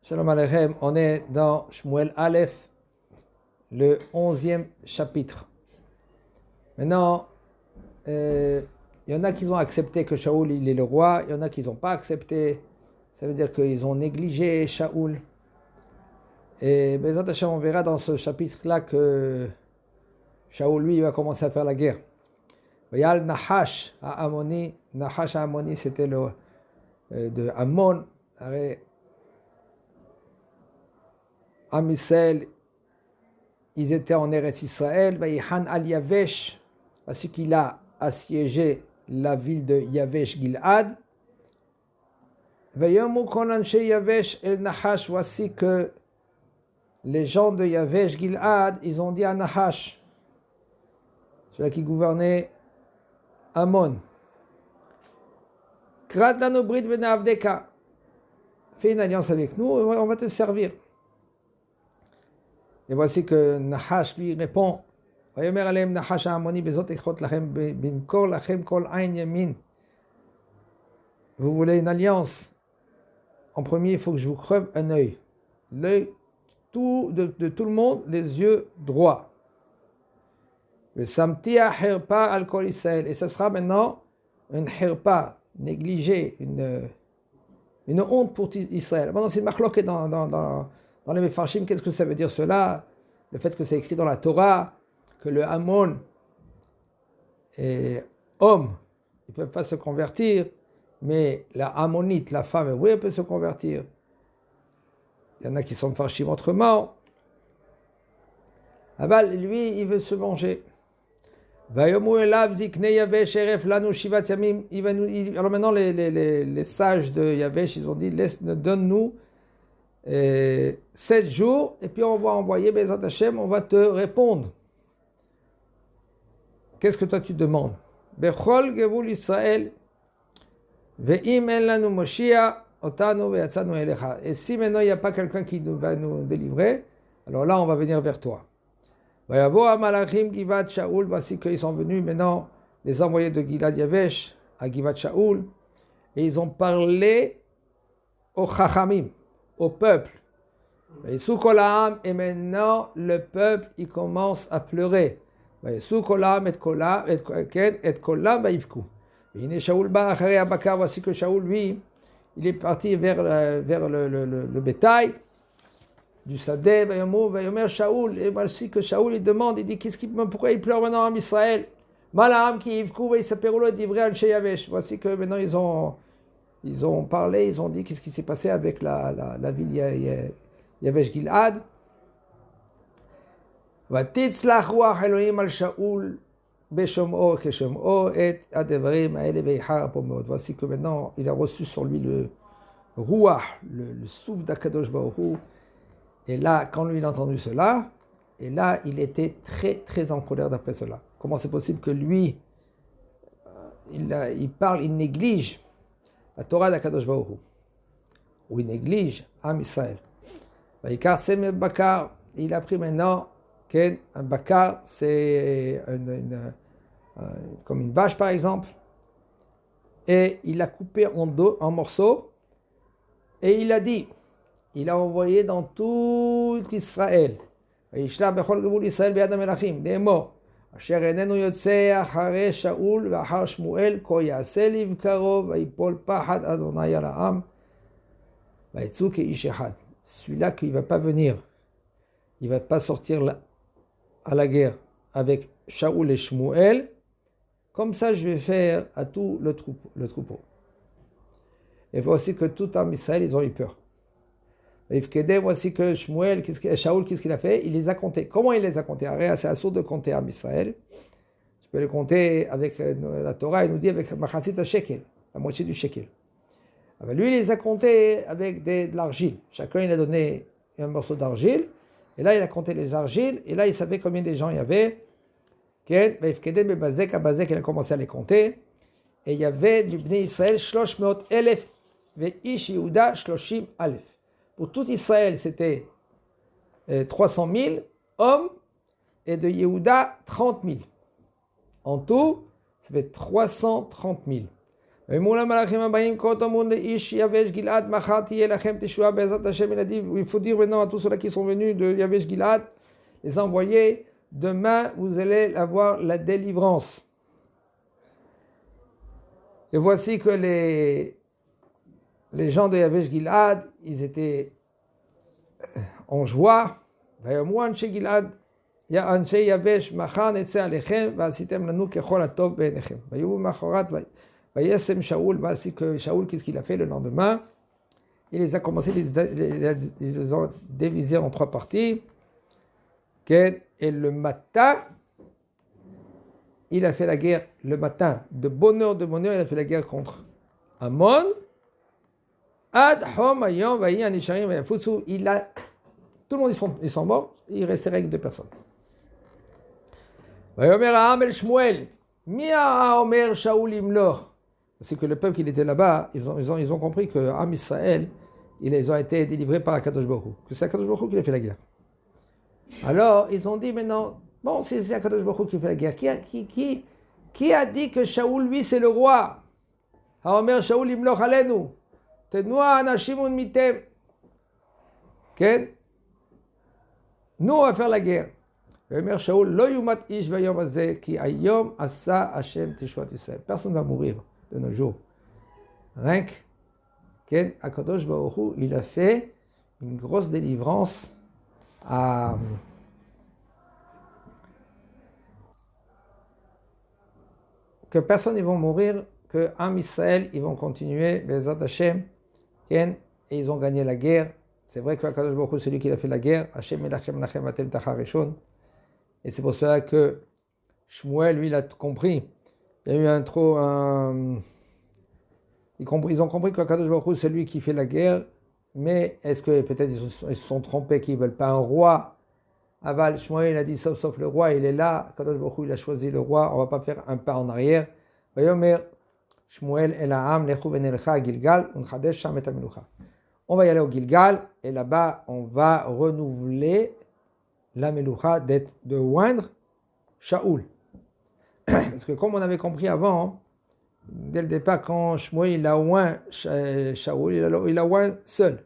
Shalom Aleichem, on est dans Shmuel Aleph, le 11e chapitre. Maintenant, il y en a qui ont accepté que Shaoul il est le roi, il y en a qui n'ont pas accepté. Ça veut dire qu'ils ont négligé Shaoul. Et Bezat Hashem, on verra dans ce chapitre-là que Shaoul, lui, il va commencer à faire la guerre. Il y a le Nahash à Ammoni. Nahash à Ammoni, c'était le de Ammon. Am Israël, ils étaient en Eretz Israël. Vayihan al Yavesh, parce qu'il a assiégé la ville de Yavesh Gilad. Vayomu kon anshe Yavesh el Nahash, voici que les gens de Yavesh Gilad, ils ont dit à Nahash, celui qui gouvernait Ammon, Krat lanu brit benavdeka, fais une alliance avec nous, on va te servir. Et voici que Nahash lui répond, Vayomer aleim Nahash ha'amoni bezot echot lachem binkor lachem kol ain yamin. Vous voulez une alliance? En premier, il faut que je vous creve un œil. L'œil de tout le monde, les yeux droits. Le samti herpa al kol Israël. Et ce sera maintenant une herpa, négligée, une honte pour Israël. Maintenant, c'est une machloket dans les Mefarshim. Qu'est-ce que ça veut dire cela? Le fait que c'est écrit dans la Torah, que le Ammon est homme, il ne peut pas se convertir, mais la Ammonite, la femme, oui, elle peut se convertir. Il y en a qui sont Mefarshim autrement. Abal, lui, il veut se venger. Alors maintenant, les sages de Yavesh, ils ont dit, donne-nous 7 jours, et puis on va envoyer Bezat Hashem, on va te répondre. Qu'est-ce que toi tu demandes? Bechol Gevul Israël, ve'im en lanu Moshiach, otanu ve'yatzanu elecha. Et si maintenant il n'y a pas quelqu'un qui va nous délivrer, alors là on va venir vers toi. Vayavo Amalachim Givat Shaoul, voici qu'ils sont venus maintenant, les envoyés de Gilad Yavesh à Givat Shaoul, et ils ont parlé aux Chachamim, au peuple. Et maintenant, le peuple, il commence à pleurer. Voici que Shaoul, lui, il est parti vers le bétail du Sadeh, Shaoul, et voici que Shaoul, il demande, il dit, pourquoi il pleure maintenant en Israël? Voici que maintenant ils ont parlé, ils ont dit qu'est-ce qui s'est passé avec la ville Yavesh Gilad. Voici que maintenant il a reçu sur lui le Ruach, le souffle d'Akadosh Baruch Hu. Et là, quand lui il a entendu cela, et là il était très très en colère d'après cela. Comment c'est possible que lui, il parle, il néglige la Torah d'Akadosh Baruch Hu, où il néglige Am Israël. Il a pris maintenant un bakar, c'est comme une vache par exemple, et il l'a coupé en morceaux, et il a dit, il a envoyé dans tout Israël, des mots. אשר איננו יוצא אחרי שאול ואחר שמואל, כה יעשה לבקרו ויפול פחד אדוני על העם ויצאו כאיש אחד. Celui-là qui ne va pas venir, il ne va pas sortir à la guerre avec Shaoul et Shmuel, comme ça je vais faire à tout le troupeau. Et voici que tout en Israël, ils ont eu peur. Voici que Shaoul, qu'est-ce qu'il a fait? Il les a comptés. Comment il les a comptés? C'est assourd de compter à Israël. Tu peux les compter avec la Torah, il nous dit avec Machasit shekel, la moitié du shekel. Alors lui, il les a comptés avec de l'argile. Chacun, il a donné un morceau d'argile. Et là, il a compté les argiles. Et là, il savait combien de gens il y avait. Il a commencé à les compter. Et il y avait du Bnei Israël, 300,000, ve'ish Yehuda, 30,000. Pour tout Israël, c'était 300 000 hommes, et de Yehuda, 30 000. En tout, ça fait 330 000. ואמרו למלאכים הבאים, כה תאמרו לאיש יבש גלעד, מחר תהיה לכם תשועה בעזרת השם. Il a dit, il faut dire maintenant à tous ceux-là qui sont venus de Yavesh Gilad, les envoyés, demain vous allez avoir la délivrance. Et voici que les gens de Yavesh Gilad, ils étaient en joie. ויאמרו אנשי גלעד, אנשי יבש, מחר נצא עליכם ועשיתם לנו ככל הטוב בעיניכם. ויהיו למחרת וישם שאול, voici que Shaoul, qu'est-ce qu'il a fait le lendemain? Il les a commencé, ils les ont divisés en 3 parties. Et le matin, il a fait la guerre, le matin, de bonne heure, il a fait la guerre contre Ammon. Ad hom ayom vayi anisharim vayafusu. Tout le monde, ils sont morts, il restait rien que 2 personnes. Vayomer ha'am el Shmuel, mi ha'omer Shaoul imloch. C'est que le peuple qui était là-bas, ils ont compris que Am Israël, ils ont été délivrés par Akadosh Baruch Hu, que c'est Akadosh Baruch Hu qui a fait la guerre. Alors, ils ont dit maintenant, bon, c'est Akadosh Baruch Hu qui fait la guerre. Qui a dit que Shaoul, lui, c'est le roi? Ha'omer Shaoul imloch alenu. Tenua anashim mitem. Ken? Nous, on va faire la guerre. Ha'omer Shaoul, lo yumat ish vayom hazeh, ki ayom asa Hashem teshuat Israël. Personne ne va mourir de nos jours. Rien que Akadosh Baruch Hu, il a fait une grosse délivrance à que personne ne va mourir, que Am Israël, ils vont continuer, Bezat Hashem, et ils ont gagné la guerre. C'est vrai que Akadosh Baruch Hu, c'est lui qui a fait la guerre. Hashem elachem lachem atem tachar rishon. Et c'est pour cela que Shmuel, lui, il a compris. Il y a eu ils ont compris qu'Akadosh Baruch Hu, c'est lui qui fait la guerre, mais est-ce que peut-être ils se sont trompés qu'ils ne veulent pas un roi? Aval, Shmuel, il a dit sauf le roi, il est là. Akadosh Baruch Hu, il a choisi le roi, on ne va pas faire un pas en arrière. Vayomer Shmuel el ha'am lechu venelcha Gilgal unchadesh sham et hamelucha. On va y aller au Gilgal, et là-bas, on va renouveler la melucha de oindre Shaoul. Parce que comme on avait compris avant, dès le départ, quand Shmuel il a oint Shaoul, il a oint seul.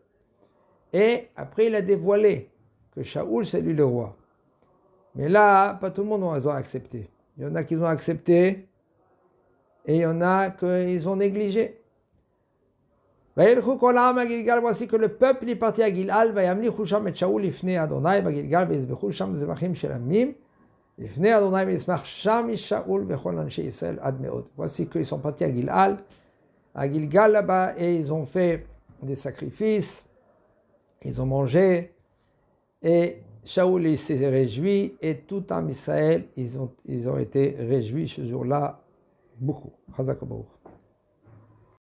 Et après, il a dévoilé que Shaoul, c'est lui le roi. Mais là, pas tout le monde a accepté. Il y en a qui ont accepté, et il y en a qui ont négligé. Voici que le peuple est parti à Gilgal, וימליכו שם את שאול לפני אדוני בגלגל ויזבחו שם זבחים של עמים לפני אדוני וישמח שם שאול וכל אנשי ישראל עד מאוד. Voici qu'ils sont partis à Gilgal là-bas, et ils ont fait des sacrifices, ils ont mangé, et Shaoul il s'est réjoui, et tout en Israël ils ont été réjouis ce jour-là beaucoup. Chazak Baruch.